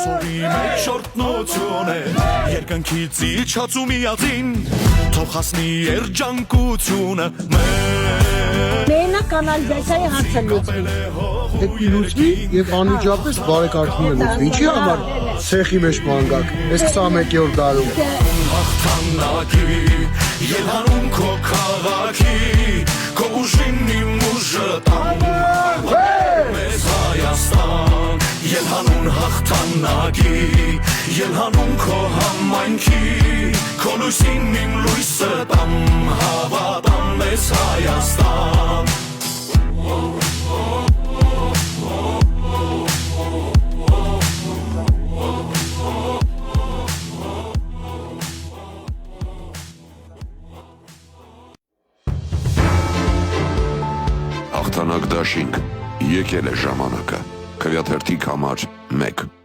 Ցորի մեջ շորտնություն է երկնքից իջած ու միածին թող հասնի երջանկությունը Մենակ կանալիզացիայի հարցը լուծվի Դեպի լուծվի և անմիջապես բարեկարգվում է լուծվի Ինչի համար ցեխի մեջ մանգակ Այս 21-րդ դարում Հաղթանակի Ելհանում քո քաղաքի Քո ուժին իմ ուժը տան Մեզ Հայաստան Ելհանուն հաղթանակի Ելհանում քո համայնքի Քո լույսին իմ լույսը տամ Հավատամ մեզ Հայաստան Հաղթանակ դաշինք, եկել է ժամանակը, քվյաթերթիկ համար 1